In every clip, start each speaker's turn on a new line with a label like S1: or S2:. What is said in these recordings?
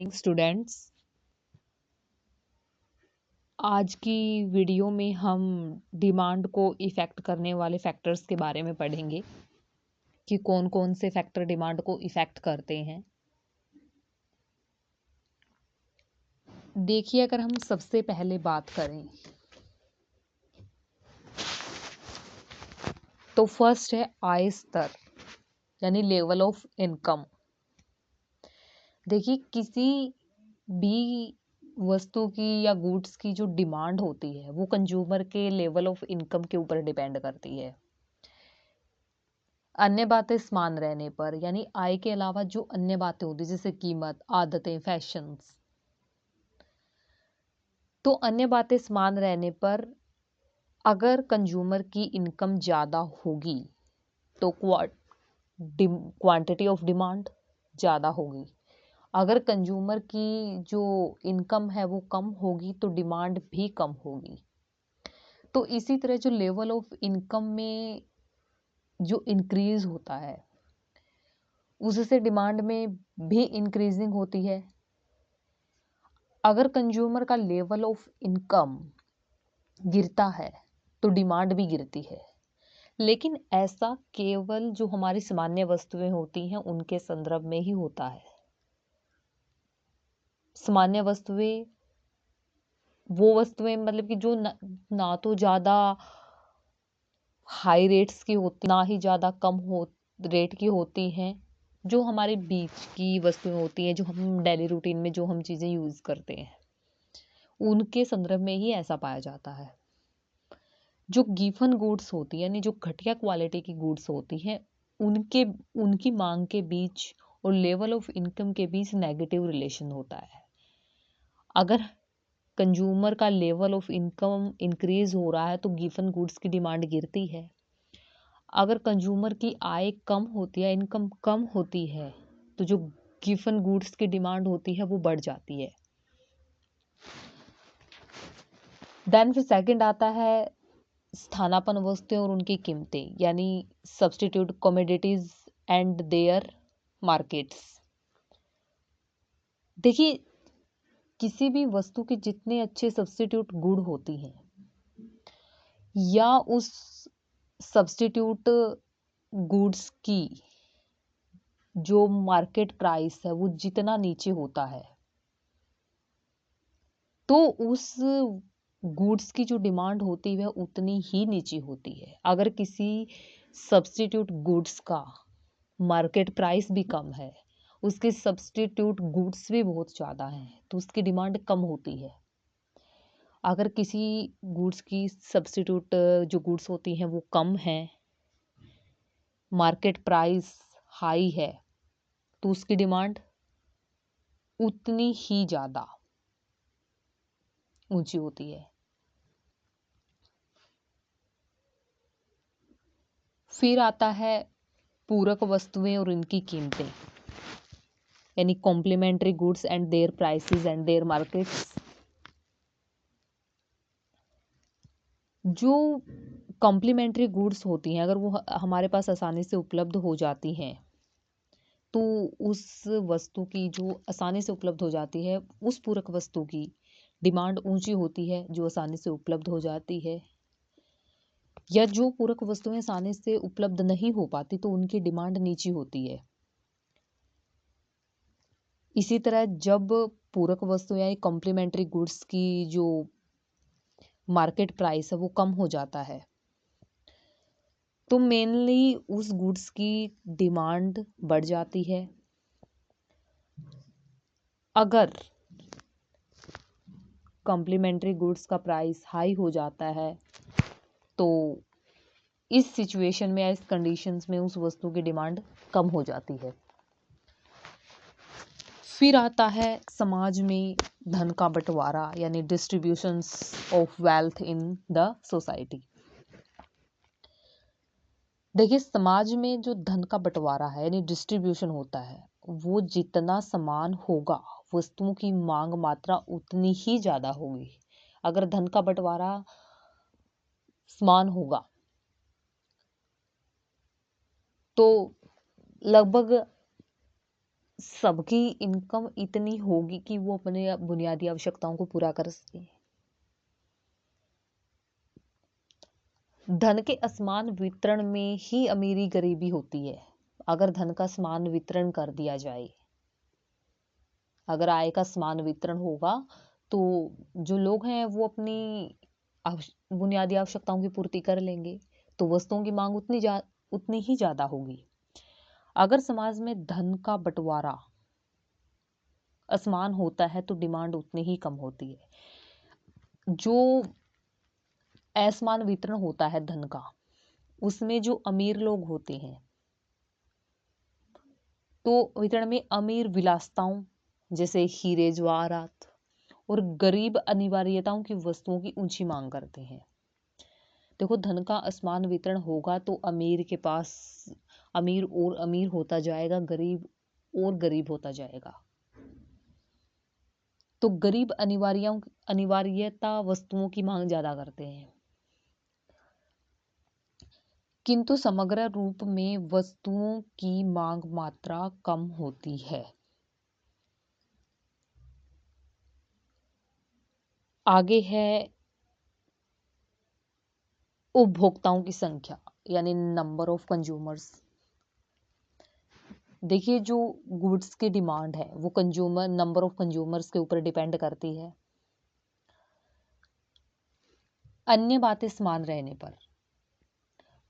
S1: Students, आज की video में हम डिमांड को इफ़ेक्ट करने वाले फैक्टर्स के बारे में पढ़ेंगे कि कौन कौन से फैक्टर डिमांड को इफ़ेक्ट करते हैं। देखिए, अगर हम सबसे पहले बात करें तो फर्स्ट है आय स्तर यानी लेवल ऑफ इनकम। देखिए, किसी भी वस्तु की या गुड्स की जो डिमांड होती है वो कंज्यूमर के लेवल ऑफ इनकम के ऊपर डिपेंड करती है। अन्य बातें समान रहने पर यानी आय के अलावा जो अन्य बातें होती जैसे कीमत, आदतें, फैशंस, तो अन्य बातें समान रहने पर अगर कंज्यूमर की इनकम ज़्यादा होगी तो क्वांटिटी ऑफ डिमांड ज़्यादा होगी। अगर कंज्यूमर की जो इनकम है वो कम होगी तो डिमांड भी कम होगी। तो इसी तरह जो लेवल ऑफ इनकम में जो इंक्रीज होता है उससे डिमांड में भी इंक्रीजिंग होती है। अगर कंज्यूमर का लेवल ऑफ इनकम गिरता है तो डिमांड भी गिरती है। लेकिन ऐसा केवल जो हमारी सामान्य वस्तुएं होती हैं उनके संदर्भ में ही होता है। सामान्य वस्तुएं वो वस्तुएं मतलब कि जो ना तो ज़्यादा हाई रेट्स की होती ना ही ज़्यादा कम हो रेट की होती हैं। जो हमारे बीच की वस्तुएं होती हैं जो हम डेली रूटीन में जो हम चीज़ें यूज़ करते हैं उनके संदर्भ में ही ऐसा पाया जाता है। जो गिवन गुड्स होती है यानी जो घटिया क्वालिटी की गुड्स होती हैं उनके उनकी मांग के बीच और लेवल ऑफ इनकम के बीच नेगेटिव रिलेशन होता है। अगर कंज्यूमर का लेवल ऑफ इनकम इंक्रीज हो रहा है तो गिवन गुड्स की डिमांड गिरती है। अगर कंज्यूमर की आय कम होती है, इनकम कम होती है, तो जो गिवन गुड्स की डिमांड होती है वो बढ़ जाती है। देन फिर सेकंड आता है स्थानापन्न वस्तुएं और उनकी कीमतें यानी substitute commodities and their markets. देखिए, किसी भी वस्तु के जितने अच्छे सब्स्टिट्यूट गुड होती हैं या उस सब्स्टिट्यूट गुड्स की जो मार्केट प्राइस है वो जितना नीचे होता है तो उस गुड्स की जो डिमांड होती है उतनी ही नीचे होती है। अगर किसी सब्स्टिट्यूट गुड्स का मार्केट प्राइस भी कम है, उसके सब्स्टिट्यूट गुड्स भी बहुत ज़्यादा हैं तो उसकी डिमांड कम होती है। अगर किसी गुड्स की सब्स्टिट्यूट जो गुड्स होती हैं वो कम हैं, मार्केट प्राइस हाई है, तो उसकी डिमांड उतनी ही ज़्यादा ऊंची होती है। फिर आता है पूरक वस्तुएं और इनकी कीमतें यानी complementary goods and their prices and their markets. जो कॉम्प्लीमेंट्री गुड्स होती हैं अगर वो हमारे पास आसानी से उपलब्ध हो जाती हैं तो उस वस्तु की जो आसानी से उपलब्ध हो जाती है उस पूरक वस्तु की डिमांड ऊंची होती है जो आसानी से उपलब्ध हो जाती है। या जो पूरक वस्तुएं आसानी से उपलब्ध नहीं हो पाती तो उनकी डिमांड नीची होती है। इसी तरह जब पूरक वस्तु या कॉम्प्लीमेंट्री गुड्स की जो मार्केट प्राइस है वो कम हो जाता है तो मेनली उस गुड्स की डिमांड बढ़ जाती है। अगर कॉम्प्लीमेंट्री गुड्स का प्राइस हाई हो जाता है तो इस सिचुएशन में या इस कंडीशंस में उस वस्तु की डिमांड कम हो जाती है। फिर आता है समाज में धन का बंटवारा यानी distributions of wealth in the society. देखिए, समाज में जो धन का बंटवारा है यानी डिस्ट्रीब्यूशन होता है वो जितना समान होगा वस्तुओं की मांग मात्रा उतनी ही ज्यादा होगी। अगर धन का बंटवारा समान होगा तो लगभग सबकी इनकम इतनी होगी कि वो अपने बुनियादी आवश्यकताओं को पूरा कर सके। धन के असमान वितरण में ही अमीरी गरीबी होती है। अगर धन का समान वितरण कर दिया जाए, अगर आय का समान वितरण होगा, तो जो लोग हैं वो अपनी बुनियादी आवश्यकताओं की पूर्ति कर लेंगे, तो वस्तुओं की मांग उतनी ही ज्यादा होगी। अगर समाज में धन का बंटवारा असमान होता है तो डिमांड उतनी ही कम होती है। जो असमान वितरण होता है धन का, उसमें जो अमीर लोग होते हैं, तो वितरण में अमीर विलासिताओं जैसे हीरे जवाहरात और गरीब अनिवार्यताओं की वस्तुओं की ऊंची मांग करते हैं। देखो, धन का असमान वितरण होगा तो अमीर के पास अमीर और अमीर होता जाएगा, गरीब और गरीब होता जाएगा। तो गरीब अनिवार्यता वस्तुओं की मांग ज्यादा करते हैं, किंतु समग्र रूप में वस्तुओं की मांग मात्रा कम होती है। आगे है उपभोक्ताओं की संख्या, यानी नंबर ऑफ कंज्यूमर्स। देखिए, जो गुड्स की डिमांड है वो नंबर ऑफ कंज्यूमर्स के ऊपर डिपेंड करती है। अन्य बातें समान रहने पर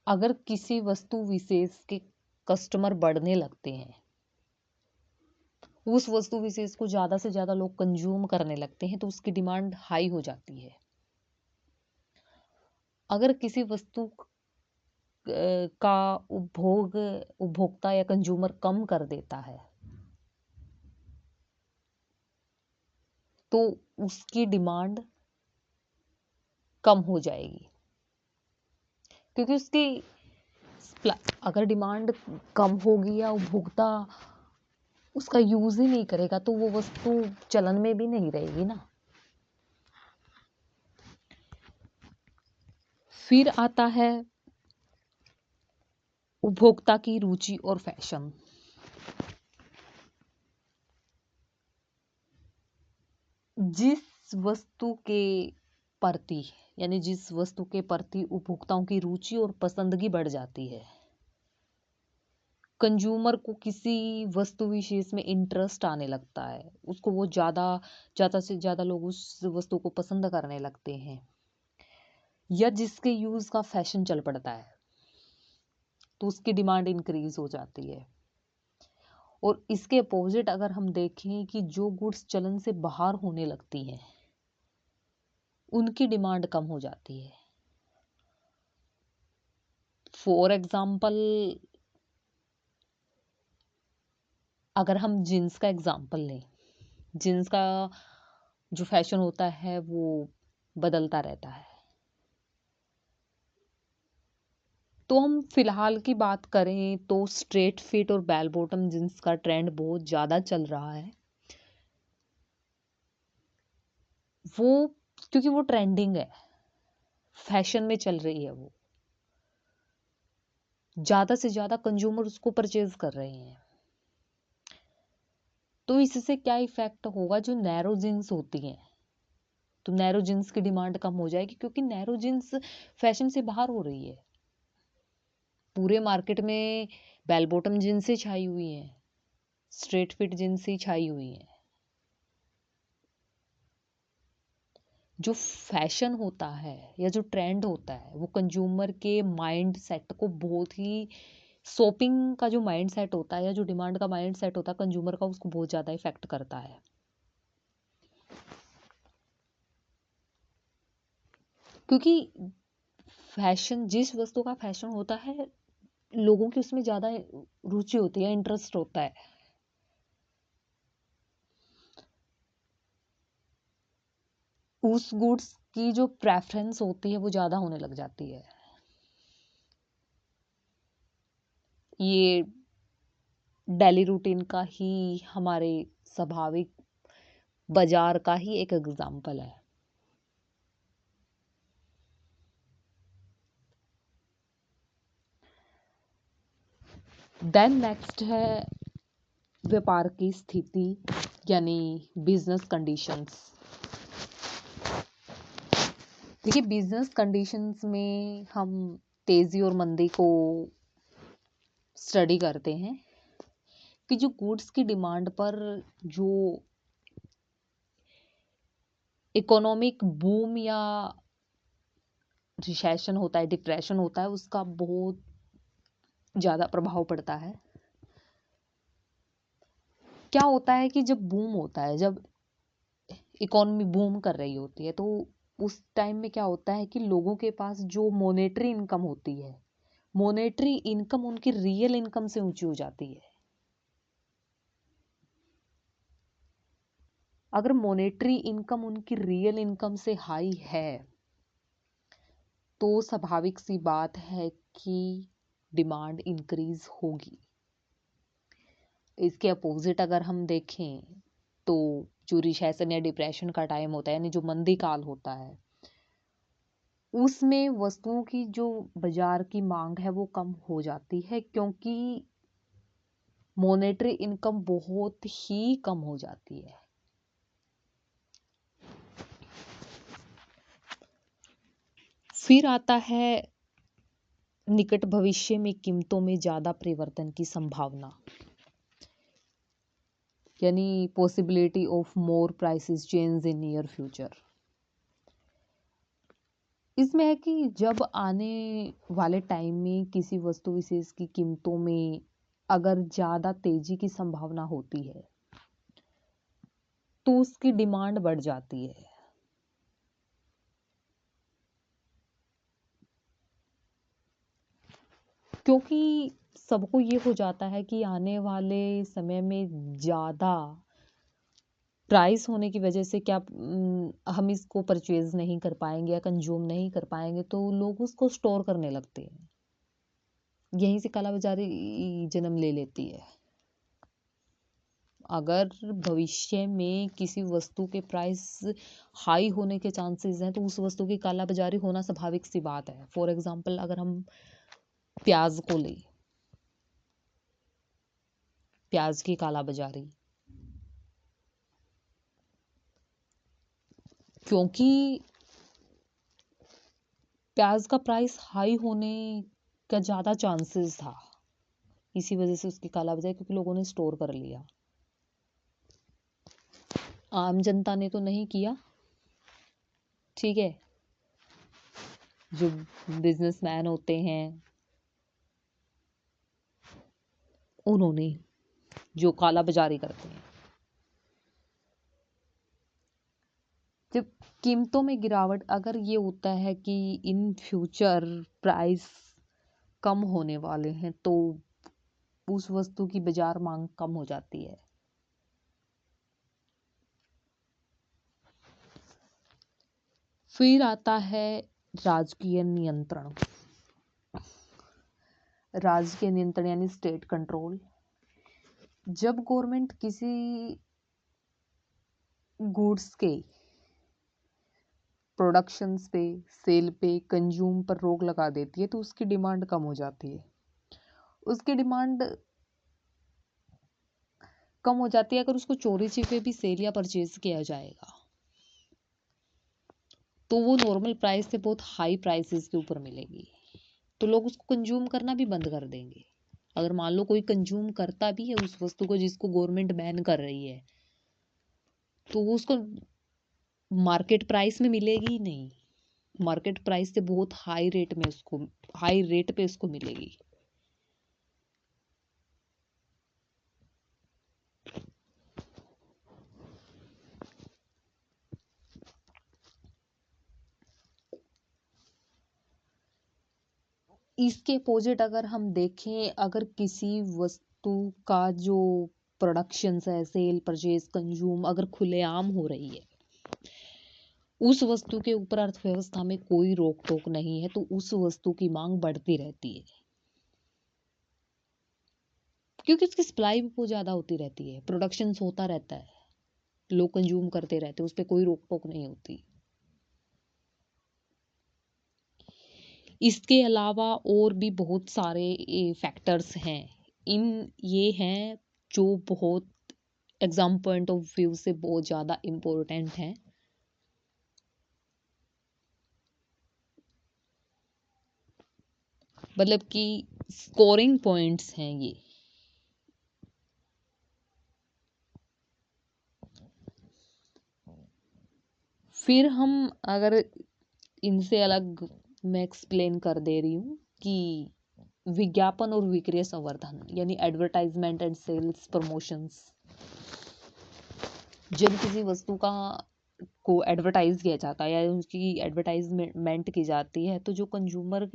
S1: अगर किसी वस्तु विशेष के कस्टमर बढ़ने लगते हैं, उस वस्तु विशेष को ज्यादा से ज्यादा लोग कंज्यूम करने लगते हैं, तो उसकी डिमांड हाई हो जाती है। अगर किसी वस्तु का उपभोक्ता या कंज्यूमर कम कर देता है, तो उसकी डिमांड कम हो जाएगी, क्योंकि उसकी अगर डिमांड कम होगी या उपभोक्ता उसका यूज ही नहीं करेगा, तो वो वस्तु चलन में भी नहीं रहेगी ना। फिर आता है उपभोक्ता की रुचि और फैशन। जिस वस्तु के प्रति यानी जिस वस्तु के प्रति उपभोक्ताओं की रुचि और पसंदगी बढ़ जाती है, कंज्यूमर को किसी वस्तु विशेष में इंटरेस्ट आने लगता है, उसको वो ज्यादा से ज्यादा लोग उस वस्तु को पसंद करने लगते हैं, या जिसके यूज का फैशन चल पड़ता है, तो उसकी डिमांड इंक्रीज हो जाती है। और इसके अपोजिट अगर हम देखें कि जो गुड्स चलन से बाहर होने लगती हैं, उनकी डिमांड कम हो जाती है। फॉर एग्जाम्पल, अगर हम जींस का एग्जाम्पल लें, जींस का जो फैशन होता है वो बदलता रहता है। तो हम फिलहाल की बात करें तो स्ट्रेट फिट और बेल बॉटम जींस का ट्रेंड बहुत ज़्यादा चल रहा है। वो क्योंकि वो ट्रेंडिंग है, फैशन में चल रही है, वो ज़्यादा से ज़्यादा कंज्यूमर उसको परचेज कर रहे हैं। तो इससे क्या इफेक्ट होगा, जो नैरो जींस होती हैं, तो नैरो जींस की डिमांड कम हो जाएगी, क्योंकि नैरो जींस फैशन से बाहर हो रही है। पूरे मार्केट में बेल बॉटम जींस ही छाई हुई हैं, स्ट्रेट फिट जींस ही छाई हुई हैं। जो फैशन होता है या जो ट्रेंड होता है, वो कंज्यूमर के माइंड सेट को बहुत ही, शॉपिंग का जो माइंड सेट होता है या जो डिमांड का माइंड सेट होता है कंज्यूमर का, उसको बहुत ज़्यादा इफेक्ट करता है। क्योंकि फैशन, जिस वस्तु का फैशन होता है, लोगों की उसमें ज़्यादा रुचि होती है, इंटरेस्ट होता है। उस गुड्स की जो प्रेफरेंस होती है वो ज़्यादा होने लग जाती है। ये डेली रूटीन का ही, हमारे स्वाभाविक बाजार का ही एक एग्जाम्पल है। देन नेक्स्ट है व्यापार की स्थिति यानी बिजनेस कंडीशंस। देखिए, बिजनेस कंडीशंस में हम तेजी और मंदी को स्टडी करते हैं कि जो गुड्स की डिमांड पर जो इकोनॉमिक बूम या रिसेशन होता है, डिप्रेशन होता है, उसका बहुत ज़्यादा प्रभाव पड़ता है। क्या होता है कि जब बूम होता है, जब इकोनॉमी बूम कर रही होती है, तो उस टाइम में क्या होता है कि लोगों के पास जो मॉनेटरी इनकम होती है, मॉनेटरी इनकम उनकी रियल इनकम से ऊंची हो जाती है। अगर मॉनेटरी इनकम उनकी रियल इनकम से हाई है तो स्वाभाविक सी बात है कि डिमांड इंक्रीज होगी। इसके अपोजिट अगर हम देखें तो जो रिसेशन या डिप्रेशन का टाइम होता है, यानी जो मंदी काल होता है, उसमें वस्तुओं की जो बाजार की मांग है वो कम हो जाती है, क्योंकि मॉनेटरी इनकम बहुत ही कम हो जाती है। फिर आता है निकट भविष्य में कीमतों में ज्यादा परिवर्तन की संभावना, यानी possibility of more prices change in near future. इसमें है कि जब आने वाले टाइम में किसी वस्तु विशेष की कीमतों में अगर ज़्यादा तेजी की संभावना होती है तो उसकी डिमांड बढ़ जाती है। क्योंकि सबको ये हो जाता है कि आने वाले समय में ज़्यादा प्राइस होने की वजह से क्या हम इसको परचेज नहीं कर पाएंगे या कंज्यूम नहीं कर पाएंगे, तो लोग उसको स्टोर करने लगते हैं। यहीं से कालाबाजारी जन्म ले लेती है। अगर भविष्य में किसी वस्तु के प्राइस हाई होने के चांसेस हैं तो उस वस्तु की कालाबाजारी होना स्वाभाविक सी बात है। फॉर एग्जाम्पल, अगर हम प्याज को लें, प्याज की कालाबाजारी, क्योंकि प्याज का प्राइस हाई होने का ज़्यादा चांसेस था, इसी वजह से उसकी कालाबाजारी, क्योंकि लोगों ने स्टोर कर लिया। आम जनता ने तो नहीं किया, ठीक है, जो बिजनेसमैन होते हैं उन्होंने, जो कालाबाजारी करते हैं। जब कीमतों में गिरावट अगर ये होता है कि इन फ्यूचर प्राइस कम होने वाले हैं तो उस वस्तु की बाजार मांग कम हो जाती है। फिर आता है राजकीय नियंत्रण। राजकीय नियंत्रण यानी स्टेट कंट्रोल। जब गवर्नमेंट किसी गुड्स के प्रोडक्शंस पे, सेल पे, कंज्यूम पर रोक लगा देती है तो उसकी डिमांड कम हो जाती है। उसकी डिमांड कम हो जाती है। अगर उसको चोरी छिपे भी सेल या परचेज किया जाएगा तो वो नॉर्मल प्राइस से बहुत हाई प्राइसेस के ऊपर मिलेगी, तो लोग उसको कंज्यूम करना भी बंद कर देंगे। अगर मान लो कोई कंज्यूम करता भी है उस वस्तु को जिसको गवर्नमेंट बैन कर रही है, तो वो उसको मार्केट प्राइस में मिलेगी ही नहीं। मार्केट प्राइस से बहुत हाई रेट पे उसको मिलेगी। इसके अपोजिट अगर हम देखें, अगर किसी वस्तु का जो प्रोडक्शन है, सेल, परचेज, कंज्यूम अगर खुलेआम हो रही है, उस वस्तु के ऊपर अर्थव्यवस्था में कोई रोक टोक नहीं है, तो उस वस्तु की मांग बढ़ती रहती है, क्योंकि उसकी सप्लाई भी बहुत ज्यादा होती रहती है, प्रोडक्शन होता रहता है, लोग कंज्यूम करते रहते हैं, उस पर कोई रोक टोक नहीं होती। इसके अलावा और भी बहुत सारे फैक्टर्स हैं। ये हैं जो बहुत एग्जाम पॉइंट ऑफ व्यू से बहुत ज़्यादा इम्पोर्टेंट है। मतलब कि स्कोरिंग पॉइंट्स हैं ये। फिर हम अगर इनसे अलग मैं एक्सप्लेन कर दे रही हूँ कि विज्ञापन और विक्रय संवर्धन यानी एडवर्टाइजमेंट एंड सेल्स प्रमोशंस। जब किसी वस्तु का को एडवर्टाइज किया जाता है या उसकी एडवर्टाइजमेंट की जाती है तो जो कंज्यूमर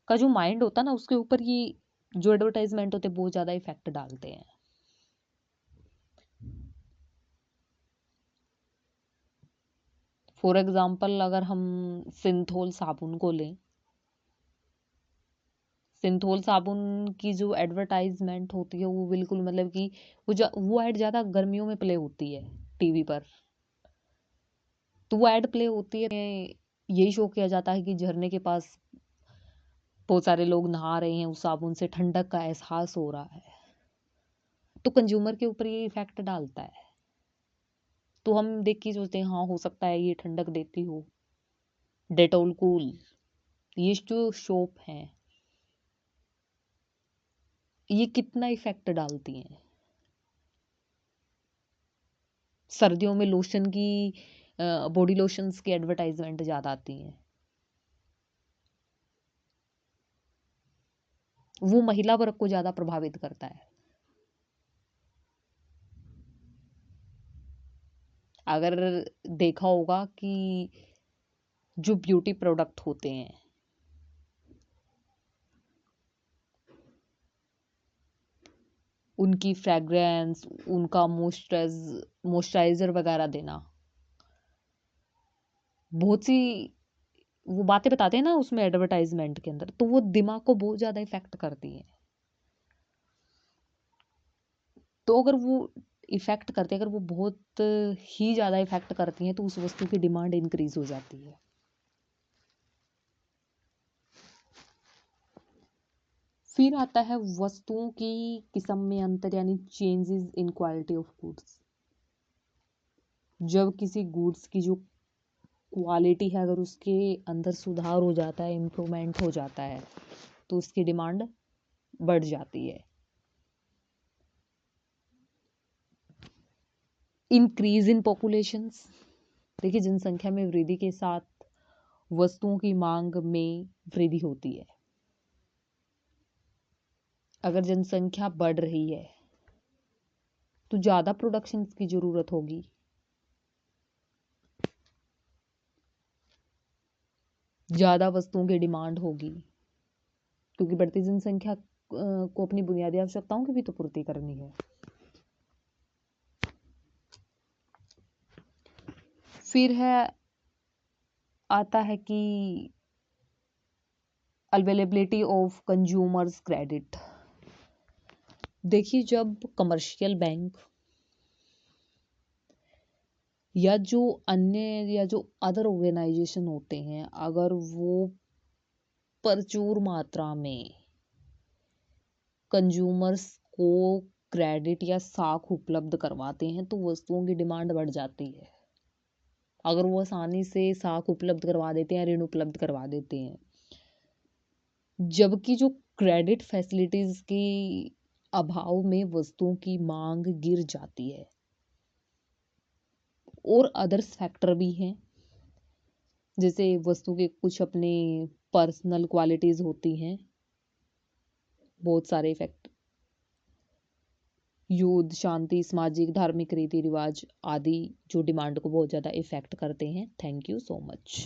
S1: का जो माइंड होता है ना उसके ऊपर ये जो एडवर्टाइजमेंट होते हैं बहुत ज़्यादा इफेक्ट डालते हैं। फॉर एग्जाम्पल अगर हम सिंथोल साबुन को लें, सिंथोल साबुन की जो एडवर्टाइजमेंट होती है वो बिल्कुल मतलब कि वो ऐड ज़्यादा गर्मियों में प्ले होती है टीवी पर। तो वो ऐड प्ले होती है, यही शो किया जाता है कि झरने के पास बहुत सारे लोग नहा रहे हैं, उस साबुन से ठंडक का एहसास हो रहा है। तो कंज्यूमर के ऊपर ये इफेक्ट डालता है। तो हम देख के सोचते हैं हाँ हो सकता है ये ठंडक देती हो। डेटोल कूल, ये जो सोप है ये कितना इफेक्ट डालती हैं। सर्दियों में लोशन की बॉडी लोशंस की एडवर्टाइजमेंट ज़्यादा आती हैं। वो महिला वर्ग को ज़्यादा प्रभावित करता है। अगर देखा होगा कि जो ब्यूटी प्रोडक्ट होते हैं उनकी फ्रेग्रेंस, उनका मॉइस्चराइजर वगैरह देना, बहुत सी वो बातें बताते हैं ना उसमें एडवर्टाइजमेंट के अंदर, तो वो दिमाग को बहुत ज़्यादा इफेक्ट करती है। तो अगर वो इफेक्ट करते हैं, अगर वो बहुत ही ज़्यादा इफेक्ट करती हैं तो उस वस्तु की डिमांड इंक्रीज हो जाती है। फिर आता है वस्तुओं की किस्म में अंतर यानी changes in quality of goods. जब किसी गुड्स की जो क्वालिटी है अगर उसके अंदर सुधार हो जाता है, इम्प्रूवमेंट हो जाता है तो उसकी डिमांड बढ़ जाती है। इंक्रीज इन पॉपुलेशंस, देखिए जनसंख्या में वृद्धि के साथ वस्तुओं की मांग में वृद्धि होती है। अगर जनसंख्या बढ़ रही है तो ज़्यादा प्रोडक्शन की ज़रूरत होगी, ज़्यादा वस्तुओं की डिमांड होगी, क्योंकि बढ़ती जनसंख्या को अपनी बुनियादी आवश्यकताओं की भी तो पूर्ति करनी है। फिर है आता है कि अवेलेबिलिटी ऑफ कंज्यूमर्स क्रेडिट। देखिए जब कमर्शियल बैंक या जो अन्य या जो अदर ऑर्गेनाइजेशन होते हैं अगर वो प्रचुर मात्रा में कंज्यूमर्स को क्रेडिट या साख उपलब्ध करवाते हैं तो वस्तुओं की डिमांड बढ़ जाती है। अगर वो आसानी से साख उपलब्ध करवा देते हैं, ऋण उपलब्ध करवा देते हैं, जबकि जो क्रेडिट फैसिलिटीज की अभाव में वस्तुओं की मांग गिर जाती है। और अदर्स फैक्टर भी हैं, जैसे वस्तु के कुछ अपने पर्सनल क्वालिटीज होती हैं, बहुत सारे इफेक्ट, युद्ध, शांति, सामाजिक धार्मिक रीति रिवाज आदि जो डिमांड को बहुत ज़्यादा इफेक्ट करते हैं। Thank you so much.